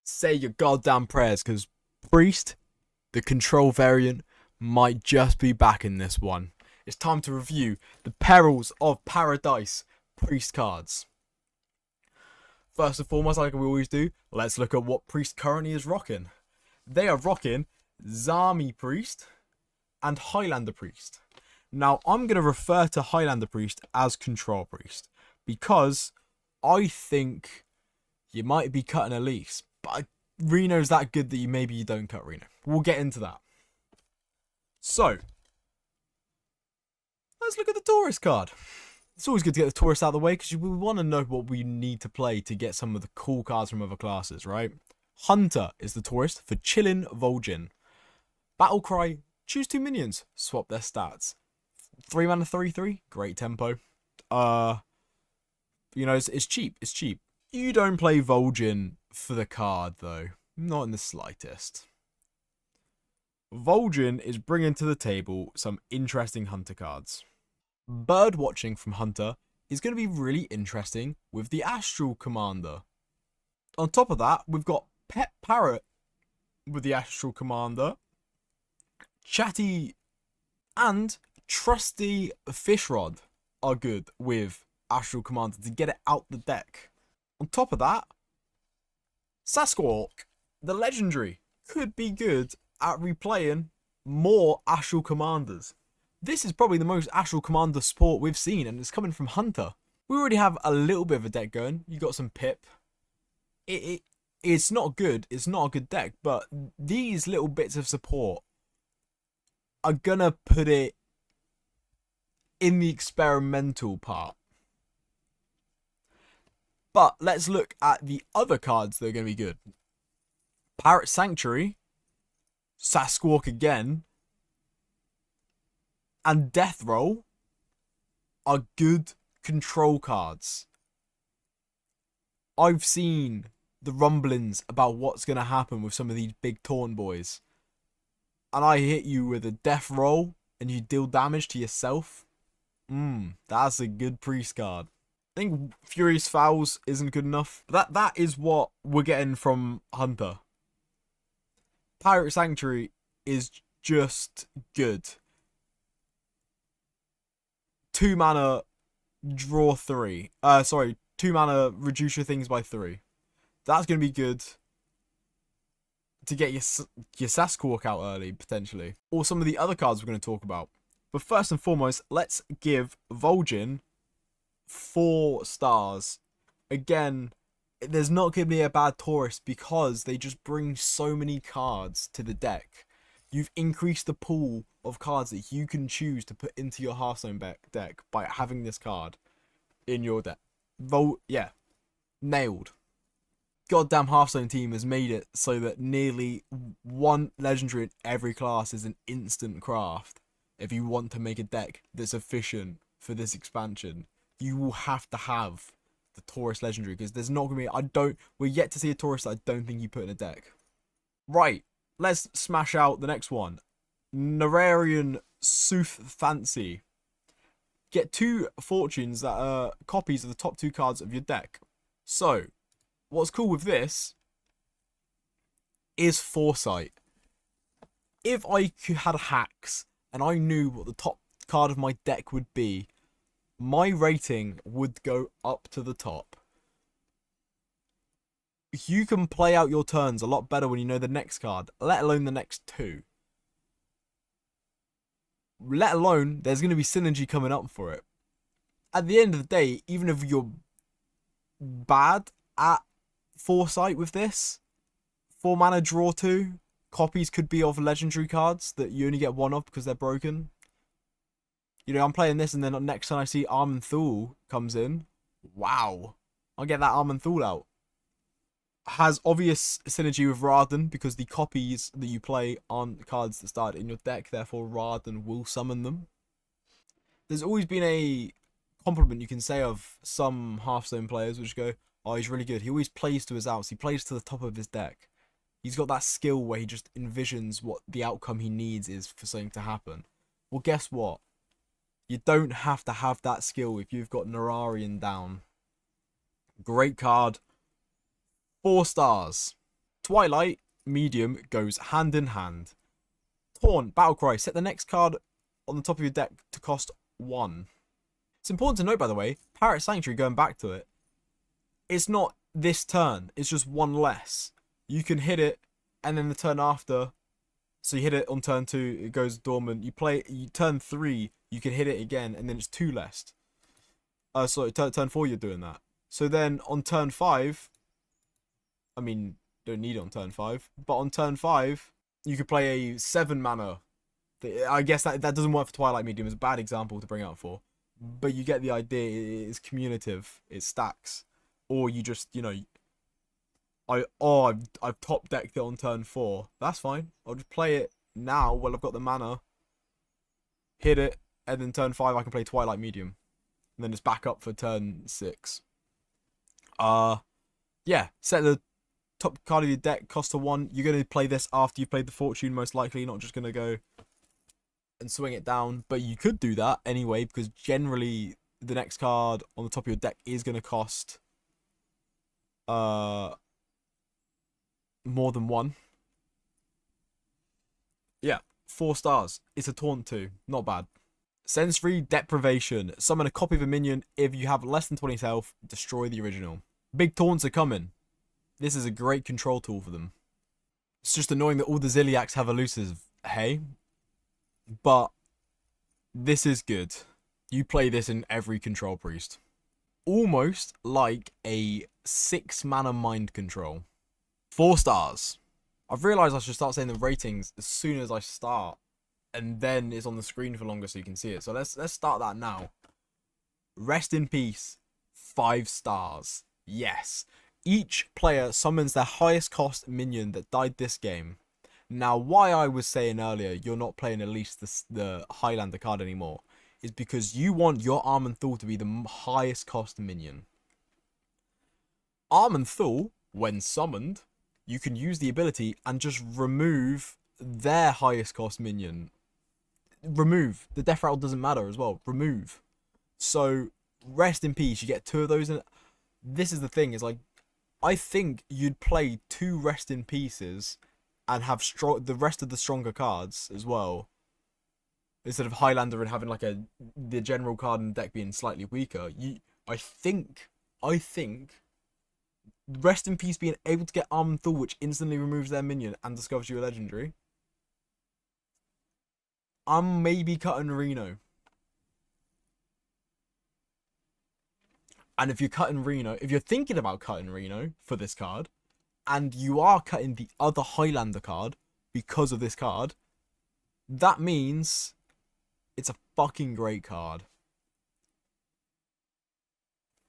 say your goddamn prayers, because Priest, the control variant, might just be back in this one. It's time to review the Perils of Paradise Priest cards. First and foremost, like we always do, let's look at what Priest currently is rocking. They are rocking Zami Priest and Highlander Priest. Now, I'm going to refer to Highlander Priest as Control Priest, because I think you might be cutting a lease, but Reno's that good that maybe you don't cut Reno. We'll get into that. So, let's look at the tourist card. It's always good to get the tourists out of the way because we want to know what we need to play to get some of the cool cards from other classes, right? Hunter is the tourist for chillin' Vol'jin. Battle Cry, choose 2 minions, swap their stats. 3 mana 3/3, great tempo. It's cheap. It's cheap. You don't play Vol'jin for the card though, not in the slightest. Vol'jin is bringing to the table some interesting Hunter cards. Bird watching from Hunter is going to be really interesting with the Astral Commander. On top of that, we've got Pet Parrot with the Astral Commander, Chatty and Trusty Fishrod are good with Astral Commander to get it out the deck. On top of that, Sasquatch, the legendary, could be good at replaying more Astral Commanders. This is probably the most Astral Commander support we've seen, and it's coming from Hunter. We already have a little bit of a deck going. You got some Pip. It's not good. It's not a good deck, but these little bits of support are gonna put it in the experimental part. But let's look at the other cards that are going to be good. Parrot Sanctuary, Sasquatch again, and Death Roll are good control cards. I've seen the rumblings about what's going to happen with some of these big taunt boys. And I hit you with a Death Roll and you deal damage to yourself. That's a good Priest card. I think Furious Fouls isn't good enough. But that is what we're getting from Hunter. Pirate Sanctuary is just good. 2 mana, draw 3. 2 mana, reduce your things by 3. That's going to be good to get your Sasquatch out early, potentially. Or some of the other cards we're going to talk about. But first and foremost, let's give Vol'jin 4 stars. Again, there's not going to be a bad tourist because they just bring so many cards to the deck. You've increased the pool of cards that you can choose to put into your Hearthstone deck by having this card in your deck. Nailed. Goddamn Hearthstone team has made it so that nearly one legendary in every class is an instant craft. If you want to make a deck that's efficient for this expansion, you will have to have the Taurus legendary, because there's not going to be, we're yet to see a Taurus that I don't think you put in a deck. Right, let's smash out the next one. Nararian Sooth Fancy. Get 2 fortunes that are copies of the top 2 cards of your deck. So, what's cool with this is Foresight. If I had hacks and I knew what the top card of my deck would be, my rating would go up to the top. You can play out your turns a lot better when you know the next card, let alone the next 2. Let alone there's going to be synergy coming up for it. At the end of the day, even if you're bad at Foresight with this, 4 mana, draw 2, copies could be of legendary cards that you only get 1 of because they're broken. You know, I'm playing this and then next time I see Armenthul comes in, wow, I'll get that Armenthul out. Has obvious synergy with Raden because the copies that you play aren't cards that start in your deck, therefore Raden will summon them. There's always been a compliment you can say of some Hearthstone players which go, oh, he's really good. He always plays to his outs. He plays to the top of his deck. He's got that skill where he just envisions what the outcome he needs is for something to happen. Well, guess what? You don't have to have that skill if you've got Nararian down. Great card. 4 stars. Twilight, medium goes hand in hand. Taunt, Battlecry, set the next card on the top of your deck to cost 1. It's important to note, by the way, Parrot Sanctuary, going back to it, it's not this turn, it's just 1 less. You can hit it, and then the turn after, so you hit it on turn 2, it goes dormant. You turn 3, you can hit it again, and then it's 2 less. Sorry, turn 4 you're doing that. So then on turn 5, I mean, don't need it on turn 5, but on turn 5, you could play a 7 mana. I guess that doesn't work for Twilight Medium. It's a bad example to bring out for. But you get the idea. It's commutative. It stacks. Or you just, you know, I've top decked it on turn 4. That's fine. I'll just play it now while I've got the mana. Hit it, and then turn 5 I can play Twilight Medium. And then it's back up for turn 6. Yeah, set the top card of your deck, cost a 1. You're going to play this after you've played the Fortune, most likely. You're not just going to go and swing it down. But you could do that anyway, because generally the next card on the top of your deck is going to cost more than 1. Yeah, 4 stars. It's a taunt 2. Not bad. Sensory Deprivation. Summon a copy of a minion. If you have less than 20 health, destroy the original. Big taunts are coming. This is a great control tool for them. It's just annoying that all the Ziliacs have elusive, hey? But this is good. You play this in every control priest. Almost like a 6 mana mind control. 4 stars. I've realised I should start saying the ratings as soon as I start. And then it's on the screen for longer so you can see it. So let's start that now. Rest in peace. 5 stars. Yes. Each player summons their highest cost minion that died this game. Now, why I was saying earlier you're not playing at least the Highlander card anymore is because you want your Armenthal to be the highest cost minion. Armenthal, when summoned, you can use the ability and just remove their highest cost minion. Remove. The death rattle doesn't matter as well. Remove. So, rest in peace. You get 2 of those. And this is the thing. Is like, I think you'd play 2 rest in pieces and have the rest of the stronger cards as well. Instead of Highlander and having like the general card in the deck being slightly weaker. I think rest in peace being able to get Armenthal, which instantly removes their minion and discovers you a legendary. I'm maybe cutting Reno. And if you're cutting Reno, if you're thinking about cutting Reno for this card, and you are cutting the other Highlander card because of this card, that means it's a fucking great card.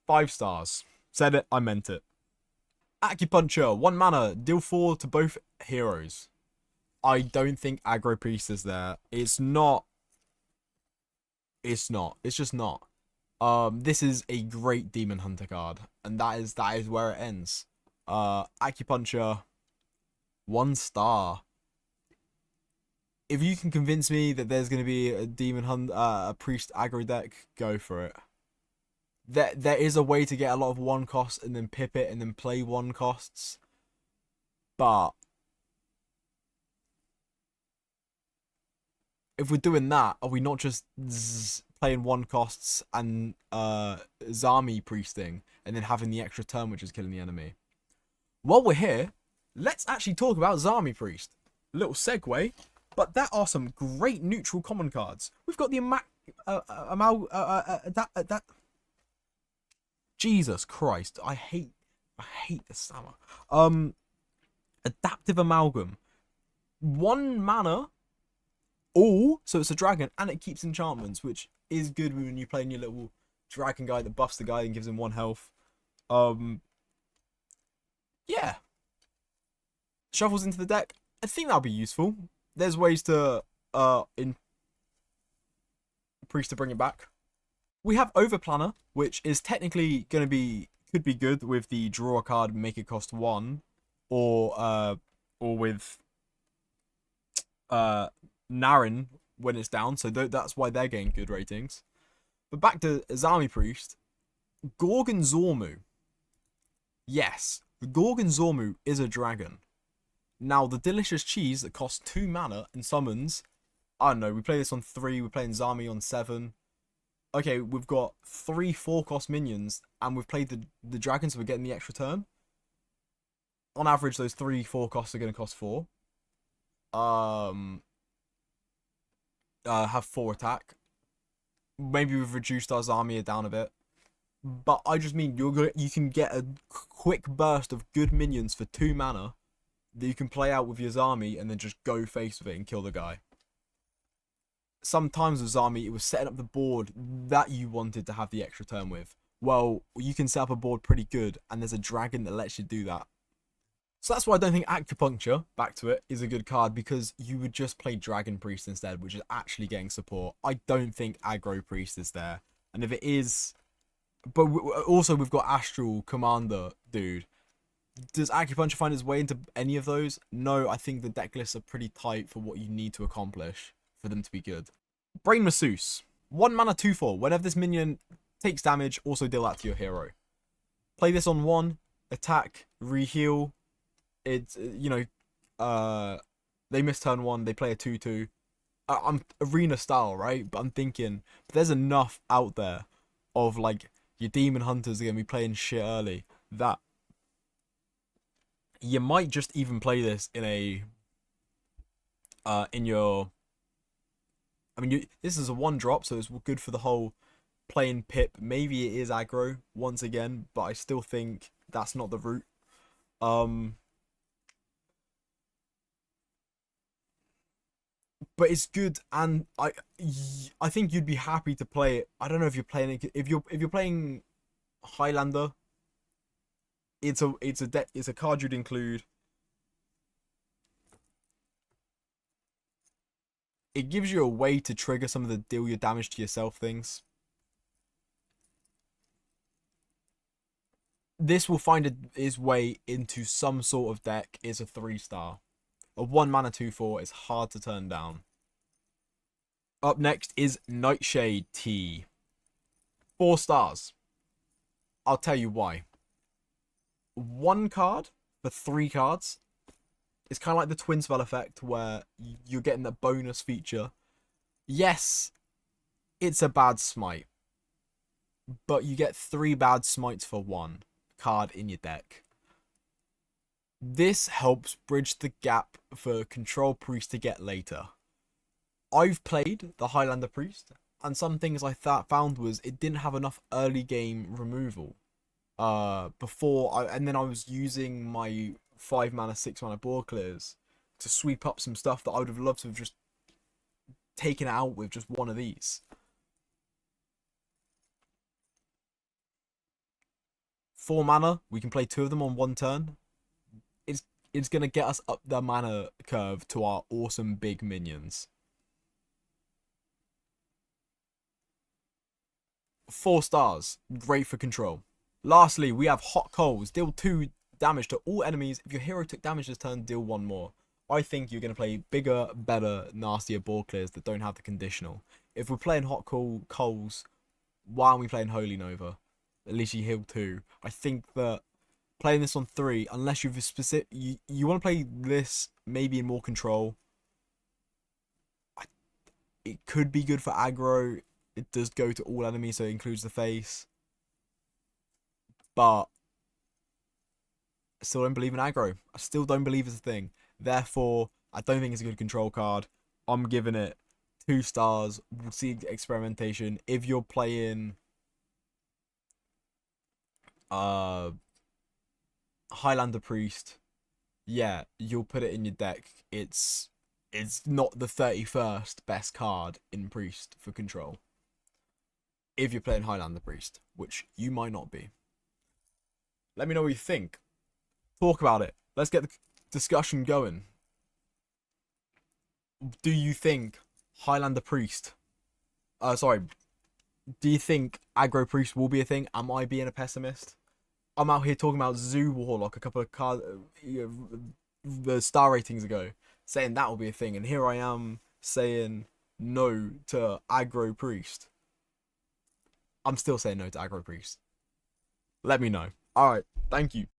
5 stars. Said it, I meant it. Acupuncture, 1 mana, deal 4 to both heroes. I don't think Aggro Priest is there. It's not. It's just not. This is a great Demon Hunter card, and that is where it ends. Acupuncture, 1 star. If you can convince me that there's going to be a Demon Hunter, a Priest aggro deck, go for it. There is a way to get a lot of 1 costs and then pip it and then play 1 costs, but if we're doing that, are we not just playing 1 costs and Zami priesting and then having the extra turn which is killing the enemy? While we're here, let's actually talk about Zami Priest. Little segue, but there are some great neutral common cards. We've got the Jesus Christ, I hate the stammer. Adaptive Amalgam. 1 mana. Oh, so it's a dragon, and it keeps enchantments, which is good when you're playing your little dragon guy that buffs the guy and gives him 1 health. Yeah. Shuffles into the deck. I think that'll be useful. There's ways to in Priest to bring it back. We have Overplanner, which is technically could be good with the draw a card and make it cost 1, or with Naren when it's down, so that's why they're getting good ratings. But back to Zami Priest, Gorgon Zormu. Yes, the Gorgon Zormu is a dragon. Now, the delicious cheese that costs 2 mana and summons, I don't know, we play this on 3, we're playing Zami on 7. Okay, we've got 3 4-cost minions, and we've played the dragon, so we're getting the extra turn. On average, those 3 4 costs are going to cost 4. Um, have 4 attack. Maybe we've reduced our Zarmia down a bit. But I just mean you can get a quick burst of good minions for 2 mana that you can play out with your Zami and then just go face with it and kill the guy. Sometimes with Zami, it was setting up the board that you wanted to have the extra turn with. Well, you can set up a board pretty good, and there's a dragon that lets you do that. So that's why I don't think Acupuncture, back to it, is a good card, because you would just play Dragon Priest instead, which is actually getting support. I don't think Aggro Priest is there. And if it is... But also we've got Astral Commander, dude. Does Acupuncture find its way into any of those? No, I think the deck lists are pretty tight for what you need to accomplish for them to be good. Brain Masseuse. 1 mana 2/4. Whenever this minion takes damage, also deal that to your hero. Play this on 1, attack, reheal. It's, you know, they miss turn 1, they play a 2/2. I'm arena style, right? But I'm thinking, there's enough out there of, like, your demon hunters are going to be playing shit early that you might just even play this in a, in your, I mean, this is a 1-drop, so it's good for the whole playing Pip. Maybe it is aggro once again, but I still think that's not the route. But it's good, and I think you'd be happy to play it. I don't know if you're playing it, if you're playing Highlander. It's a card you'd include. It gives you a way to trigger some of the deal your damage to yourself things. This will find its way into some sort of deck. Is a 3-star. A 1 mana 2/4 is hard to turn down. Up next is Nightshade Tea. 4 stars. I'll tell you why. 1 card for 3 cards. It's kind of like the Twin Spell effect, where you're getting the bonus feature. Yes, it's a bad smite, but you get 3 bad smites for 1 card in your deck. This helps bridge the gap for Control Priest to get later. I've played the Highlander Priest, and some things I found was it didn't have enough early game removal. And then I was using my 5 mana, 6 mana board clears to sweep up some stuff that I would have loved to have just taken out with just 1 of these. 4 mana, we can play 2 of them on 1 turn. It's gonna get us up the mana curve to our awesome big minions. 4 stars, great for control. Lastly, we have Hot Coals. Deal 2 damage to all enemies. If your hero took damage this turn, deal 1 more. I think you're going to play bigger, better, nastier board clears that don't have the conditional. If we're playing Hot Coals, why aren't we playing Holy Nova? At least you heal 2. I think that playing this on 3, unless you've specific, you want to play this maybe in more control. It could be good for aggro. It does go to all enemies, so it includes the face. But I still don't believe in aggro. I still don't believe it's a thing. Therefore, I don't think it's a good control card. I'm giving it 2 stars. We'll see experimentation. If you're playing Highlander Priest, yeah, you'll put it in your deck. It's not the 31st best card in Priest for control. If you're playing Highlander Priest, which you might not be. Let me know what you think. Talk about it. Let's get the discussion going. Do you think Highlander Priest... do you think Aggro Priest will be a thing? Am I being a pessimist? I'm out here talking about Zoo Warlock a couple of the star ratings ago, saying that will be a thing. And here I am saying no to Aggro Priest. I'm still saying no to Aggro Priest. Let me know. Alright, thank you.